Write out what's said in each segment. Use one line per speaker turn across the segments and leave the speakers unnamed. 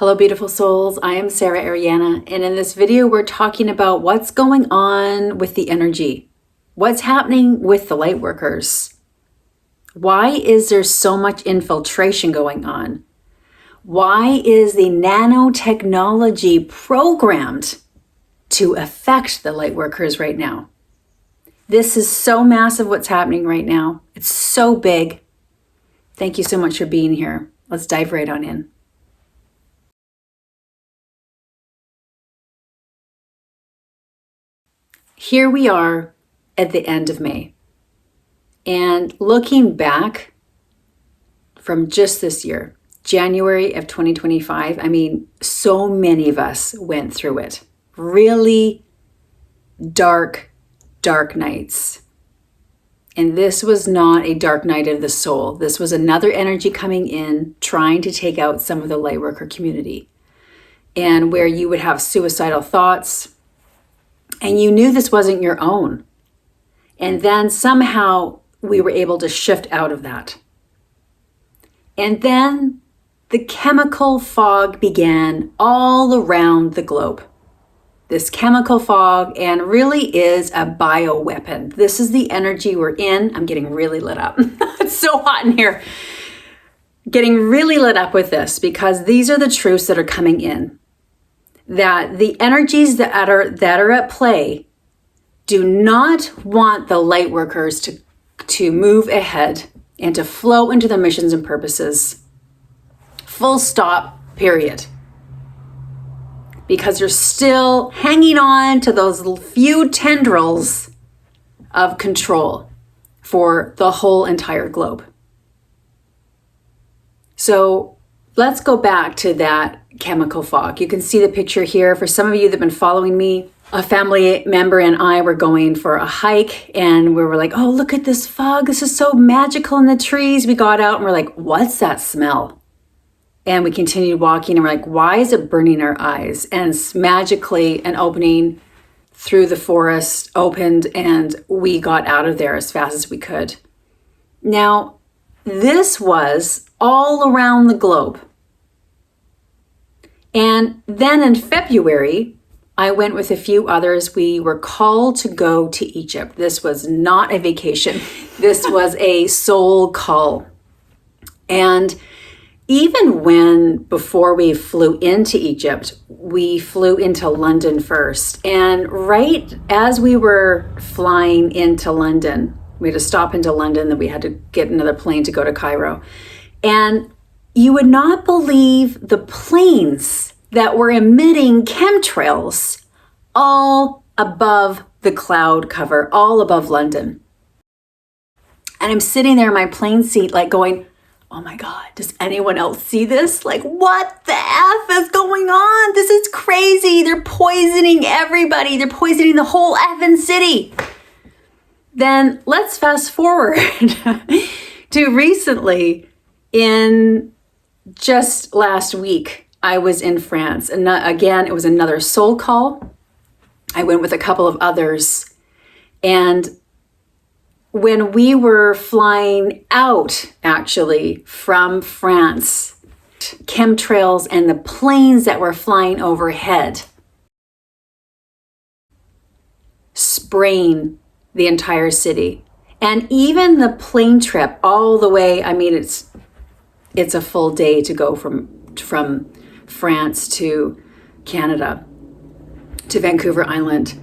Hello, beautiful souls. I am Sarah Ariana, and in this video, we're talking about what's going on with the energy. What's happening with the Lightworkers? Why is there so much infiltration going on? Why is the nanotechnology programmed to affect the Lightworkers right now? This is so massive what's happening right now. It's so big. Thank you so much for being here. Let's dive right on in. Here we are at the end of May. And looking back from just this year, January of 2025, so many of us went through it. Really dark nights. And this was not a dark night of the soul. This was another energy coming in, trying to take out some of the Lightworker community. And where you would have suicidal thoughts, and you knew this wasn't your own. And then somehow we were able to shift out of that. And then the chemical fog began all around the globe. This chemical fog, and really is a bioweapon. This is the energy we're in. I'm getting really lit up. It's so hot in here. Getting really lit up with this because these are the truths that are coming in. That the energies that are at play do not want the Lightworkers to move ahead and to flow into their missions and purposes. Full stop, period. Because they're still hanging on to those few tendrils of control for the whole entire globe. So let's go back to that chemical fog. You can see the picture here. For some of you that have been following me, a family member and I were going for a hike and we were like, oh, look at this fog. This is so magical in the trees. We got out and we're like, what's that smell? And we continued walking and we're like, why is it burning our eyes? And magically an opening through the forest opened and we got out of there as fast as we could. Now, this was all around the globe. And then in February, I went with a few others. We were called to go to Egypt. This was not a vacation. This was a soul call. And even before we flew into Egypt, we flew into London first. And right as we were flying into London, we had to stop into London, then we had to get another plane to go to Cairo. And you would not believe the planes that were emitting chemtrails all above the cloud cover, all above London. And I'm sitting there in my plane seat like going, oh my God, does anyone else see this? Like, what the F is going on? This is crazy. They're poisoning everybody. They're poisoning the whole effing city. Then let's fast forward to recently. In just last week, I was in France. And again, it was another soul call. I went with a couple of others. And when we were flying out, actually, from France, chemtrails and the planes that were flying overhead spraying the entire city. And even the plane trip all the way, it's a full day to go from France to Canada, to Vancouver Island.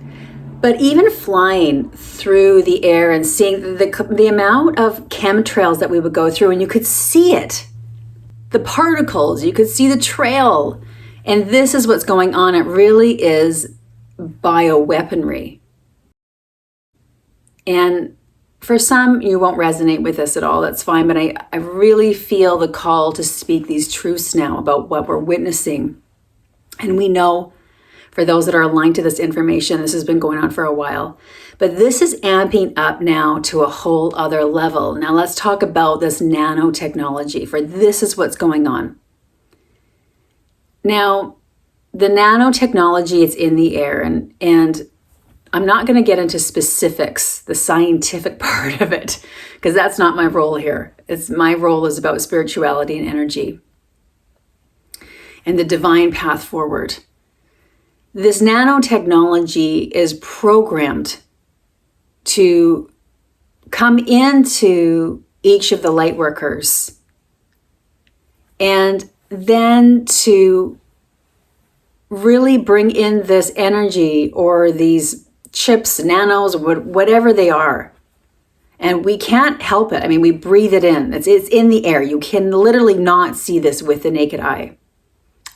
But even flying through the air and seeing the amount of chemtrails that we would go through, and you could see it, the particles, you could see the trail. And this is what's going on. It really is bioweaponry. And for some, you won't resonate with this at all. That's fine. But I really feel the call to speak these truths now about what we're witnessing. And we know, for those that are aligned to this information, this has been going on for a while. But this is amping up now to a whole other level. Now let's talk about this nanotechnology, for this is what's going on. Now, the nanotechnology is in the air, and I'm not going to get into specifics, the scientific part of it, because that's not my role here. My role is about spirituality and energy. and the divine path forward. This nanotechnology is programmed to come into each of the light workers and then to really bring in this energy or these chips, nanos, whatever they are. And we can't help it. I mean, we breathe it in. It's in the air. You can literally not see this with the naked eye.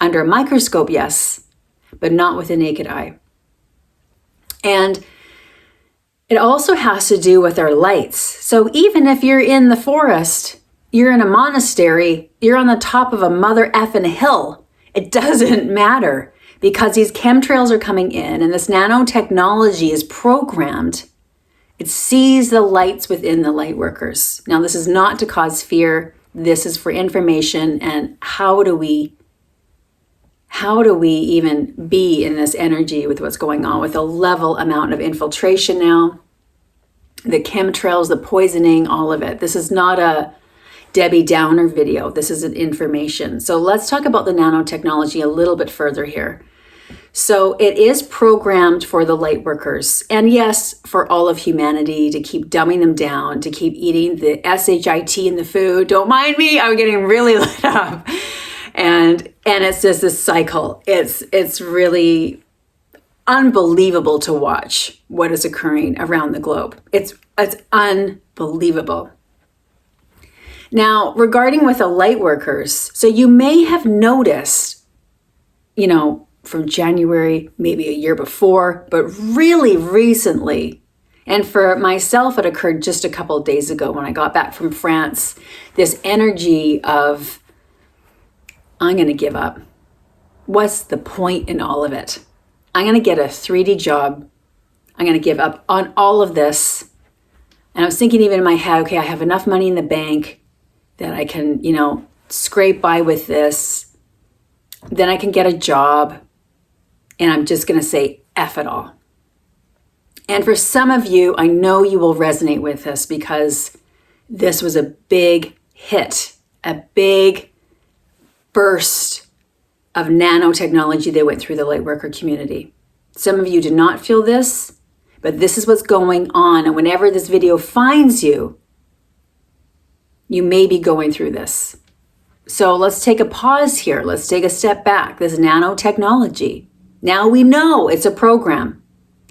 Under a microscope, yes, but not with the naked eye. And it also has to do with our lights. So even if you're in the forest, you're in a monastery, you're on the top of a mother effing hill, it doesn't matter. Because these chemtrails are coming in and this nanotechnology is programmed. It sees the lights within the light workers. Now, this is not to cause fear. This is for information and how do we even be in this energy with what's going on with a level amount of infiltration now, the chemtrails, the poisoning, all of it. This is not a Debbie Downer video. This is an information. So let's talk about the nanotechnology a little bit further here. So it is programmed for the light workers, and yes, for all of humanity, to keep dumbing them down, to keep eating the SHIT in the food. Don't mind me, I'm getting really lit up. And it's just this cycle. It's really unbelievable to watch what is occurring around the globe. It's unbelievable. Now, regarding with the light workers, so you may have noticed, from January, maybe a year before, but really recently, and for myself, it occurred just a couple of days ago when I got back from France, this energy of, I'm going to give up. What's the point in all of it? I'm going to get a 3D job. I'm going to give up on all of this. And I was thinking even in my head, okay, I have enough money in the bank that I can, scrape by with this. Then I can get a job. And I'm just going to say F it all. And for some of you, I know you will resonate with this because this was a big hit, a big burst of nanotechnology that went through the Lightworker community. Some of you did not feel this, but this is what's going on. And whenever this video finds you, you may be going through this. So let's take a pause here. Let's take a step back. This nanotechnology. Now we know it's a program.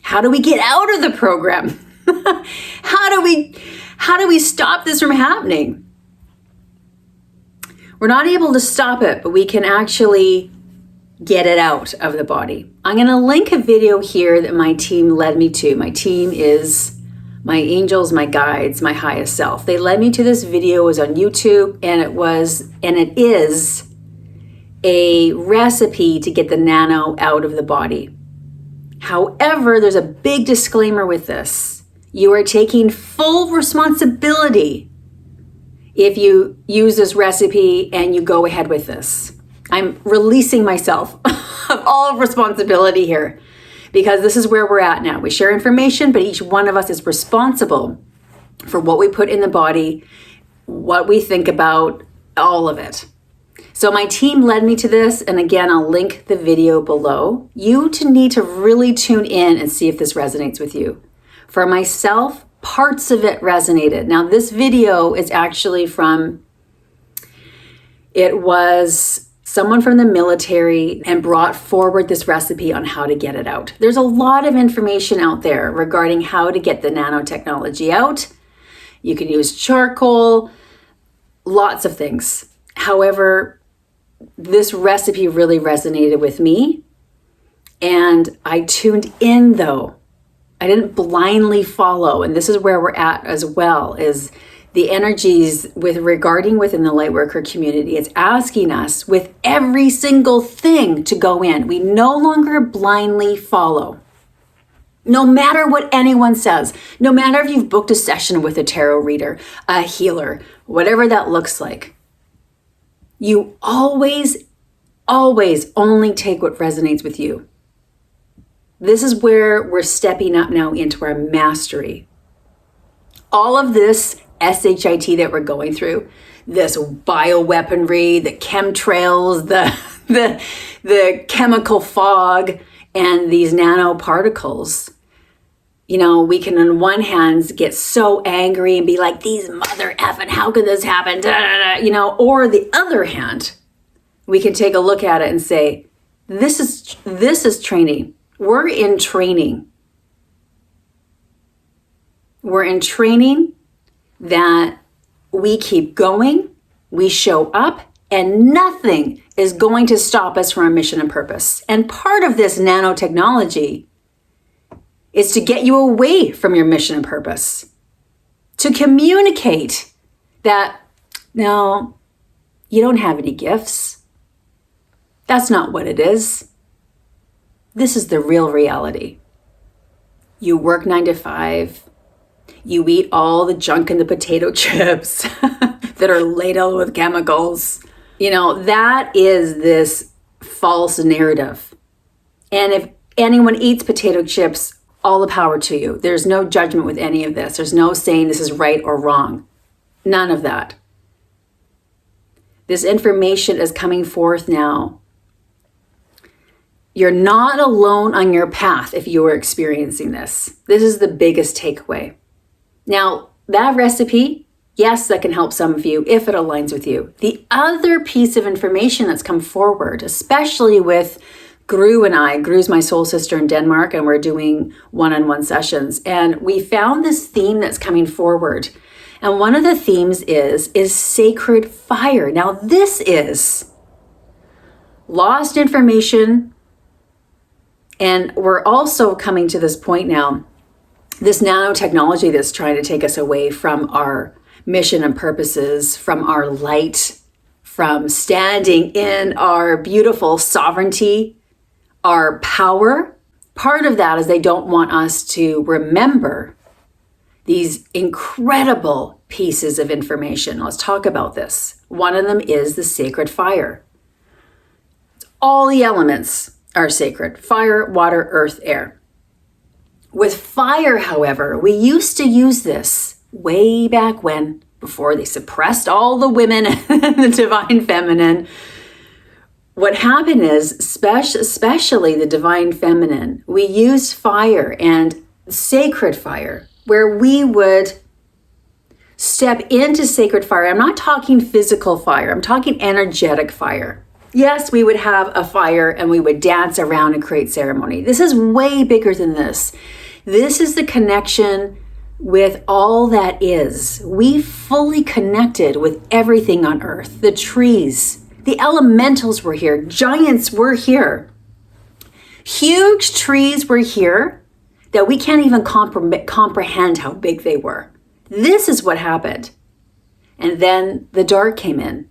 How do we get out of the program? How do we stop this from happening? We're not able to stop it, but we can actually get it out of the body. I'm going to link a video here that my team led me to. My team is my angels, my guides, my highest self. They led me to this video. It was on YouTube, and it is a recipe to get the nano out of the body. However, there's a big disclaimer with this. You are taking full responsibility if you use this recipe and you go ahead with this. I'm releasing myself of all responsibility here because this is where we're at now. We share information, but each one of us is responsible for what we put in the body, what we think about, all of it. So my team led me to this, and again, I'll link the video below. You need to really tune in and see if this resonates with you. For myself, parts of it resonated. Now, this video is actually it was someone from the military and brought forward this recipe on how to get it out. There's a lot of information out there regarding how to get the nanotechnology out. You can use charcoal, lots of things. However, this recipe really resonated with me, and I tuned in though. I didn't blindly follow, and this is where we're at as well, is the energies regarding within the Lightworker community. It's asking us with every single thing to go in. We no longer blindly follow. No matter what anyone says, no matter if you've booked a session with a tarot reader, a healer, whatever that looks like, you always only take what resonates with you. This is where we're stepping up now into our mastery. All of this SHIT that we're going through, this bioweaponry, the chemtrails, the chemical fog, and these nanoparticles. We can on one hand get so angry and be like, these mother effing, how could this happen? Da, da, da, or the other hand, we can take a look at it and say, this is training. We're in training. We're in training that we keep going, we show up, and nothing is going to stop us from our mission and purpose. And part of this nanotechnology is to get you away from your mission and purpose, to communicate that, no, you don't have any gifts. That's not what it is. This is the real reality. You work 9 to 5. You eat all the junk in the potato chips that are ladled with chemicals. That is this false narrative. And if anyone eats potato chips, all the power to you. There's no judgment with any of this. There's no saying this is right or wrong. None of that. This information is coming forth now. You're not alone on your path if you are experiencing this. This is the biggest takeaway. Now, that recipe, yes, that can help some of you if it aligns with you. The other piece of information that's come forward, especially with Gru and I, Gru's my soul sister in Denmark, and we're doing one-on-one sessions. And we found this theme that's coming forward. And one of the themes is sacred fire. Now, this is lost information. And we're also coming to this point now, this nanotechnology that's trying to take us away from our mission and purposes, from our light, from standing in our beautiful sovereignty, our power. Part of that is they don't want us to remember these incredible pieces of information. Let's talk about this. One of them is the sacred fire. All the elements are sacred: fire, water, earth, air. With fire, however, we used to use this way back when, before they suppressed all the women and the divine feminine. What happened is, especially the divine feminine, we used fire and sacred fire, where we would step into sacred fire. I'm not talking physical fire. I'm talking energetic fire. Yes, we would have a fire and we would dance around and create ceremony. This is way bigger than this. This is the connection with all that is. We fully connected with everything on earth. The trees, the elementals were here. Giants were here. Huge trees were here that we can't even comprehend how big they were. This is what happened. And then the dark came in.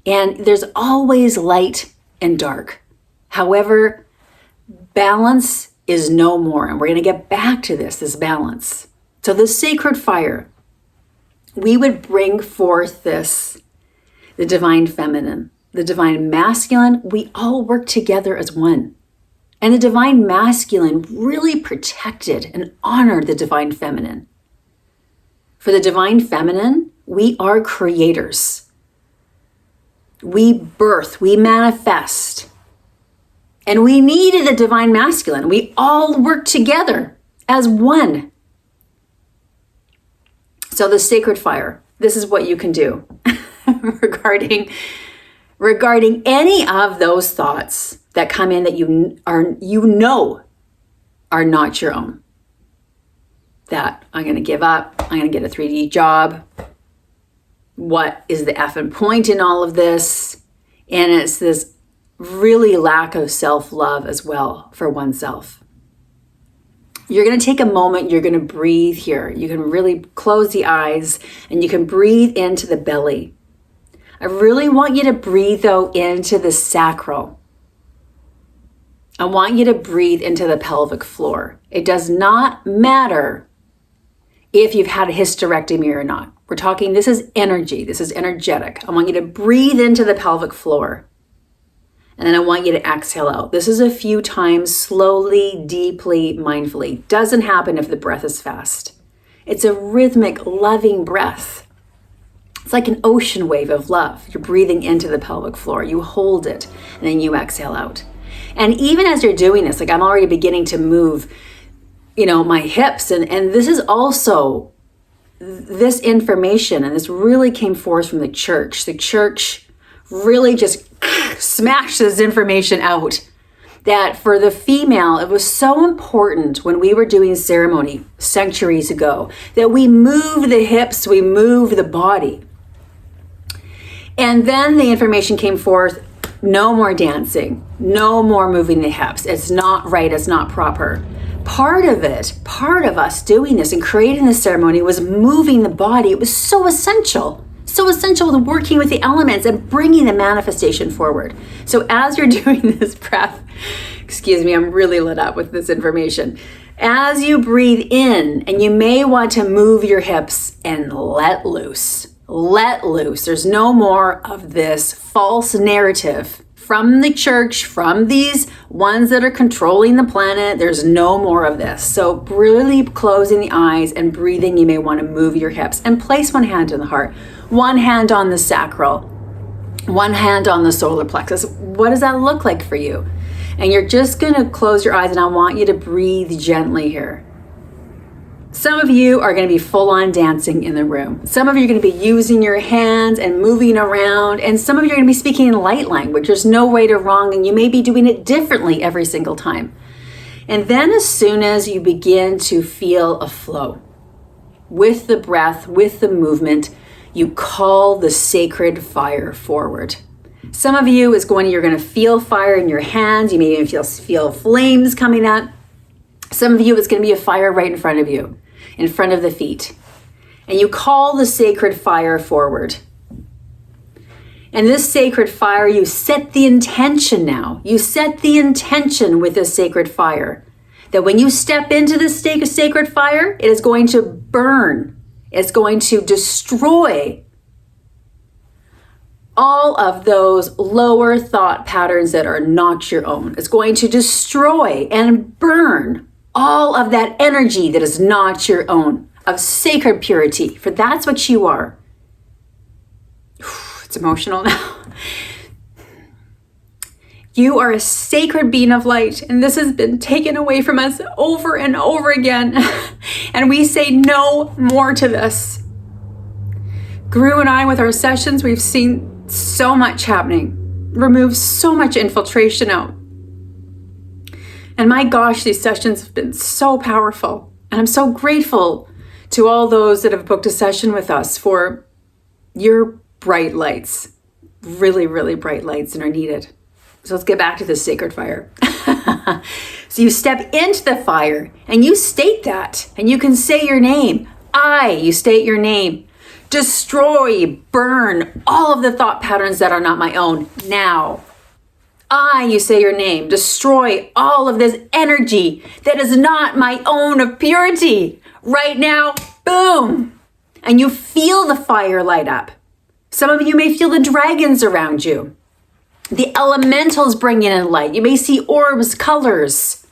And there's always light and dark. However, balance is no more. And we're going to get back to this balance. So the sacred fire, we would bring forth this, the divine feminine, the divine masculine. We all work together as one. And the divine masculine really protected and honored the divine feminine. For the divine feminine, we are creators. We birth, we manifest. And we needed the divine masculine. We all work together as one. So the sacred fire, this is what you can do regarding any of those thoughts that come in that you know are not your own. That I'm going to give up, I'm going to get a 3D job. What is the effing point in all of this? And it's this really lack of self-love as well for oneself. You're going to take a moment, you're going to breathe here. You can really close the eyes and you can breathe into the belly. I really want you to breathe though into the sacral. I want you to breathe into the pelvic floor. It does not matter if you've had a hysterectomy or not. We're talking, this is energy, this is energetic. I want you to breathe into the pelvic floor. And then I want you to exhale out. This is a few times, slowly, deeply, mindfully. Doesn't happen if the breath is fast. It's a rhythmic, loving breath. It's like an ocean wave of love. You're breathing into the pelvic floor. You hold it, and then you exhale out. And even as you're doing this, like I'm already beginning to move, my hips. And this is also this information, and this really came forth from the church. The church really just smashed this information out. That for the female, it was so important when we were doing ceremony centuries ago that we move the hips, we move the body. And then the information came forth, no more dancing, no more moving the hips. It's not right, it's not proper. Part of us doing this and creating this ceremony was moving the body. It was so essential to working with the elements and bringing the manifestation forward. So as you're doing this breath, excuse me, I'm really lit up with this information. As you breathe in, and you may want to move your hips and let loose. Let loose. There's no more of this false narrative from the church, from these ones that are controlling the planet. There's no more of this. So really closing the eyes and breathing, you may want to move your hips and place one hand on the heart, one hand on the sacral, one hand on the solar plexus. What does that look like for you? And you're just going to close your eyes, and I want you to breathe gently here. Some of you are going to be full on dancing in the room. Some of you are going to be using your hands and moving around. And some of you are going to be speaking in light language. There's no right or wrong, and you may be doing it differently every single time. And then as soon as you begin to feel a flow with the breath, with the movement, you call the sacred fire forward. Some of you you're going to feel fire in your hands. You may even feel flames coming up. Some of you, it's going to be a fire right in front of you, in front of the feet. And you call the sacred fire forward. And this sacred fire, you set the intention now. You set the intention with this sacred fire. That when you step into this sacred fire, it is going to burn. It's going to destroy all of those lower thought patterns that are not your own. It's going to destroy and burn all of that energy that is not your own, of sacred purity, for that's what you are. It's emotional now. You are a sacred being of light, and this has been taken away from us over and over again. And we say no more to this. Guru and I, with our sessions, we've seen so much happening, remove so much infiltration out. And my gosh, these sessions have been so powerful. And I'm so grateful to all those that have booked a session with us for your bright lights, really, really bright lights that are needed. So let's get back to this sacred fire. So you step into the fire and you state that, and you can say your name. You state your name. Destroy, burn all of the thought patterns that are not my own now. You say your name. Destroy all of this energy that is not my own of purity. Right now, boom. And you feel the fire light up. Some of you may feel the dragons around you. The elementals bringing in light. You may see orbs, colors,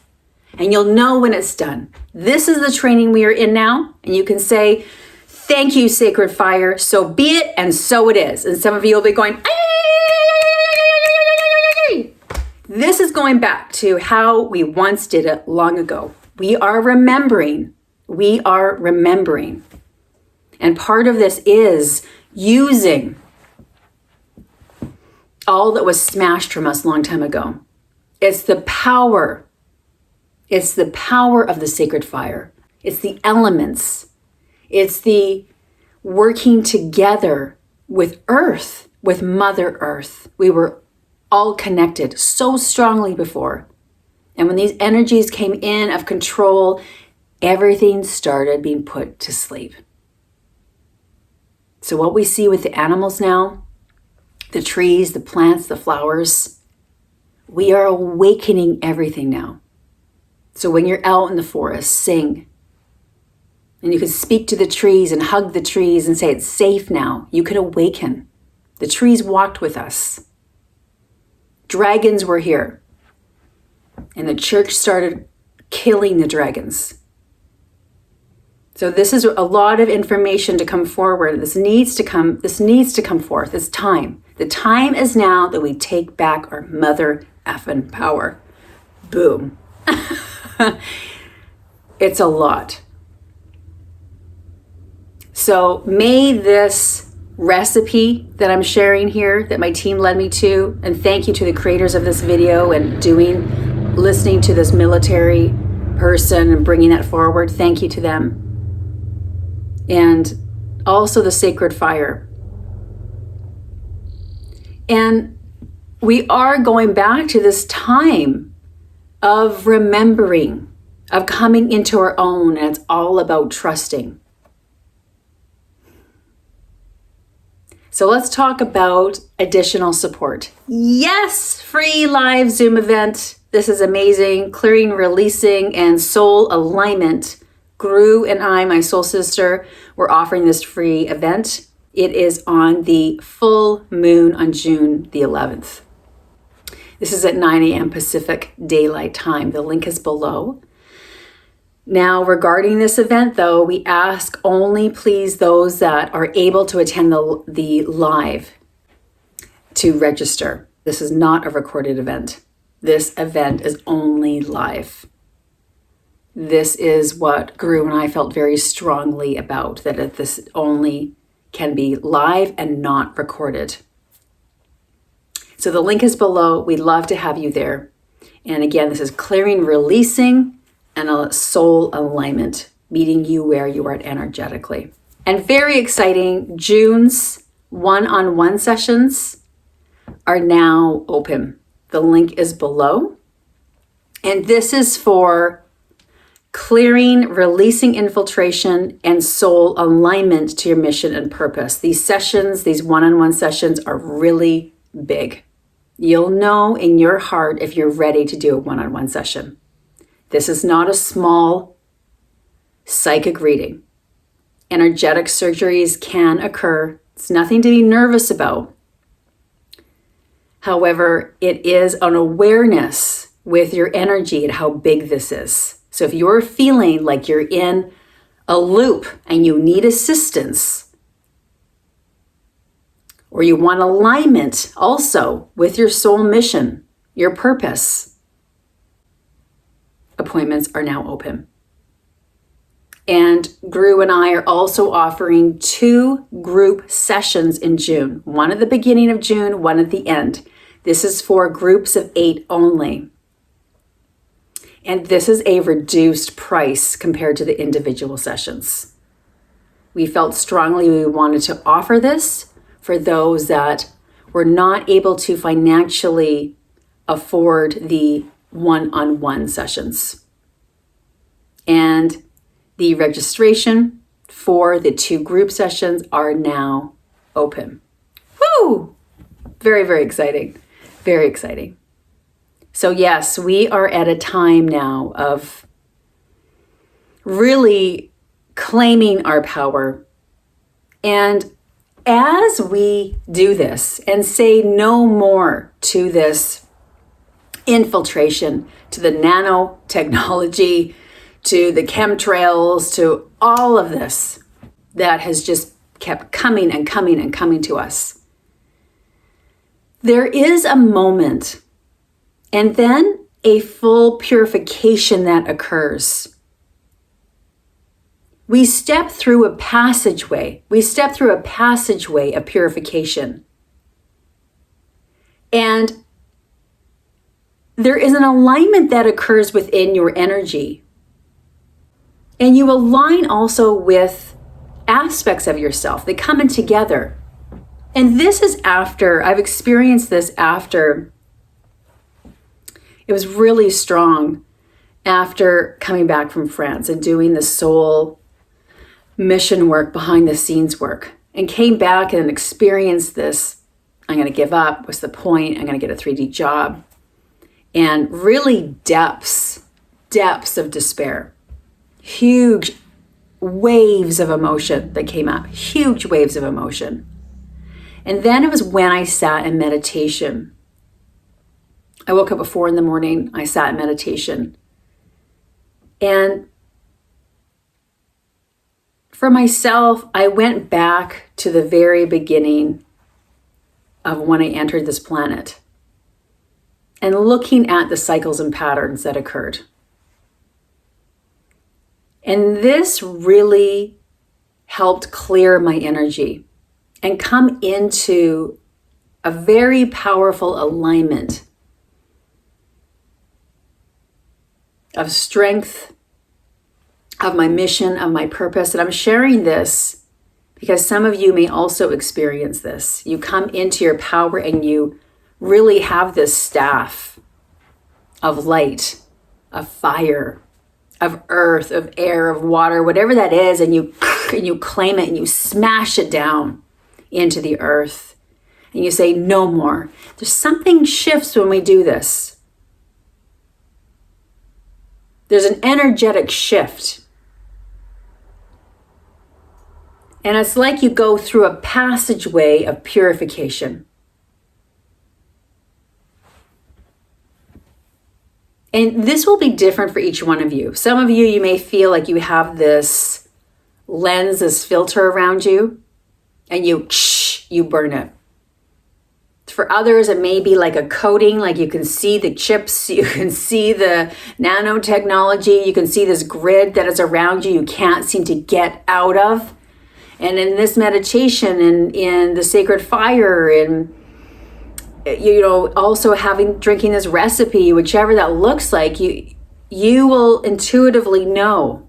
and you'll know when it's done. This is the training we are in now, and you can say, thank you, sacred fire, so be it, and so it is. And some of you will be going, ay! This is going back to how we once did it long ago. We are remembering. We are remembering. And part of this is using all that was smashed from us a long time ago. It's the power. It's the power of the sacred fire. It's the elements. It's the working together with Earth, with Mother Earth. We were all connected so strongly before. And when these energies came in of control, everything started being put to sleep. So what we see with the animals now, the trees, the plants, the flowers, we are awakening everything now. So when you're out in the forest, sing. And you can speak to the trees and hug the trees and say, it's safe now. You can awaken. The trees walked with us. Dragons were here. And the church started killing the dragons. So this is a lot of information to come forward. This needs to come forth. It's time. The time is now that we take back our mother effing power. Boom. It's a lot. So may this recipe that I'm sharing here, that my team led me to, and thank you to the creators of this video and listening to this military person and bringing that forward. Thank you to them. And also the sacred fire. And we are going back to this time of remembering, of coming into our own, and it's all about trusting. So let's talk about additional support. Yes, free live Zoom event. This is amazing. Clearing, releasing, and soul alignment. Gru and I, my soul sister, we're offering this free event. It is on the full moon on June the 11th. This is at 9 a.m. Pacific Daylight Time. The link is below. Now, regarding this event, though, we ask only please those that are able to attend the live to register. This is not a recorded event. This event is only live. This is what Guru and I felt very strongly about, that this only can be live and not recorded. So the link is below. We'd love to have you there. And again, this is clearing, releasing, and a soul alignment, meeting you where you are energetically. And very exciting, June's one-on-one sessions are now open. The link is below. And this is for clearing, releasing infiltration, and soul alignment to your mission and purpose. These sessions, these one-on-one sessions are really big. You'll know in your heart if you're ready to do a one-on-one session. This is not a small psychic reading. Energetic surgeries can occur. It's nothing to be nervous about. However, it is an awareness with your energy at how big this is. So if you're feeling like you're in a loop and you need assistance, or you want alignment also with your soul mission, your purpose, appointments are now open. And Gru and I are also offering 2 group sessions in June, one at the beginning of June, one at the end. This is for groups of 8 only. And this is a reduced price compared to the individual sessions. We felt strongly we wanted to offer this for those that were not able to financially afford the one-on-one sessions. And the registration for the 2 group sessions are now open. Woo! Very, very exciting. Very exciting. So yes, we are at a time now of really claiming our power. And as we do this and say no more to this infiltration, to the nanotechnology, to the chemtrails, to all of this that has just kept coming and coming and coming to us, there is a moment and then a full purification that occurs. We step through a passageway. We step through a passageway of purification. And there is an alignment that occurs within your energy. And you align also with aspects of yourself. They come in together. And this is after, I've experienced this after, it was really strong after coming back from France and doing the soul mission work, behind the scenes work, and came back and experienced this. I'm going to give up. What's the point? I'm going to get a 3D job. And really depths of despair. Huge waves of emotion that came up. Huge waves of emotion. And then it was when I sat in meditation. I woke up at 4 a.m. I sat in meditation. And For myself, I went back to the very beginning of when I entered this planet and looking at the cycles and patterns that occurred. And this really helped clear my energy and come into a very powerful alignment of strength, of my mission, of my purpose. And I'm sharing this because some of you may also experience this. You come into your power and you really have this staff of light, of fire, of earth, of air, of water, whatever that is, and you claim it and you smash it down into the earth. And you say, no more. There's something shifts when we do this. There's an energetic shift. And it's like you go through a passageway of purification. And this will be different for each one of you. Some of you, you may feel like you have this lens, this filter around you, and you burn it. For others, it may be like a coating, like you can see the chips, you can see the nanotechnology, you can see this grid that is around you can't seem to get out of. And in this meditation and in the sacred fire and also drinking this recipe, whichever that looks like, you will intuitively know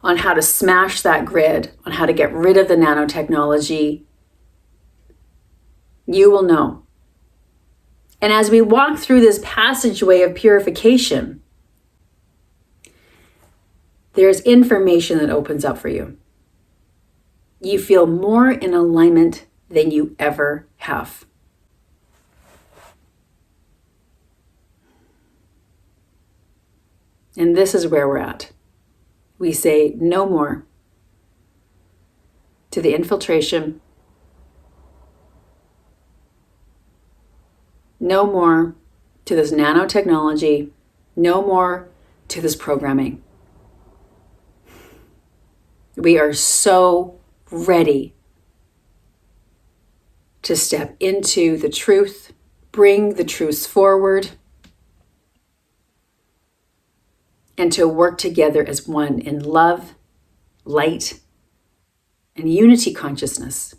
on how to smash that grid, on how to get rid of the nanotechnology. You will know. And as we walk through this passageway of purification, there's information that opens up for you. You feel more in alignment than you ever have. And this is where we're at. We say no more to the infiltration. No more to this nanotechnology. No more to this programming. We are so ready to step into the truth, bring the truths forward, and to work together as one in love, light, and unity consciousness.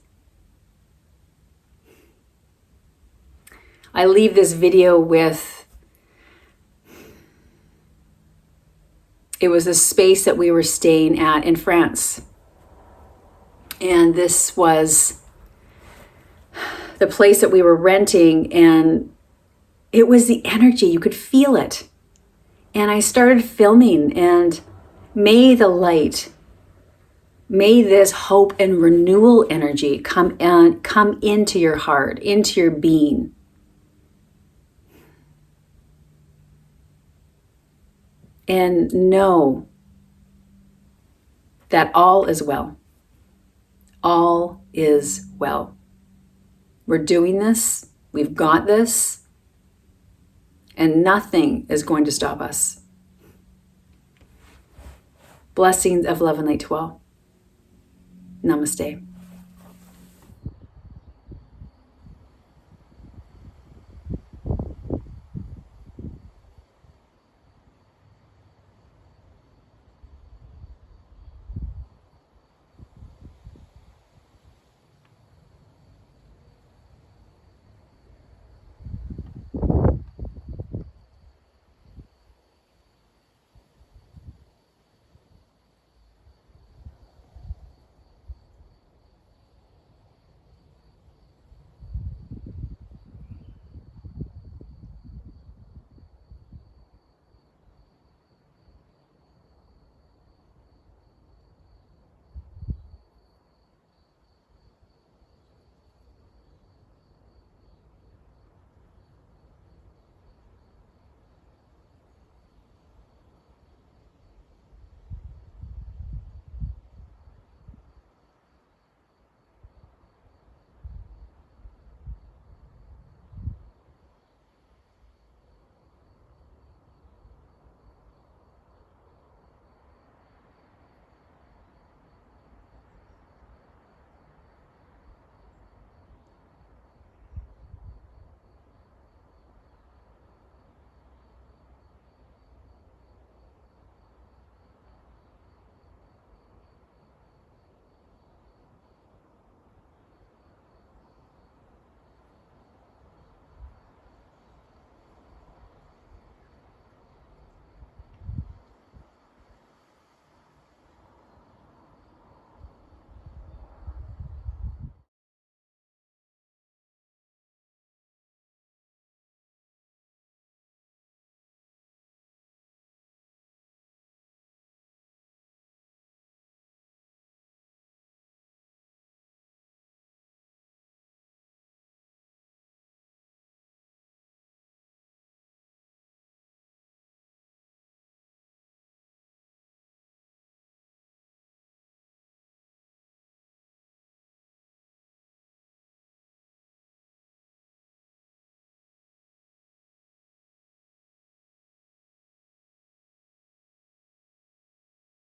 I leave this video with, it was a space that we were staying at in France. And this was the place that we were renting, and it was the energy, you could feel it. And I started filming, and may the light, may this hope and renewal energy come into your heart, into your being. And know that all is well. All is well. We're doing this. We've got this. And nothing is going to stop us. Blessings of love and light to all. Namaste.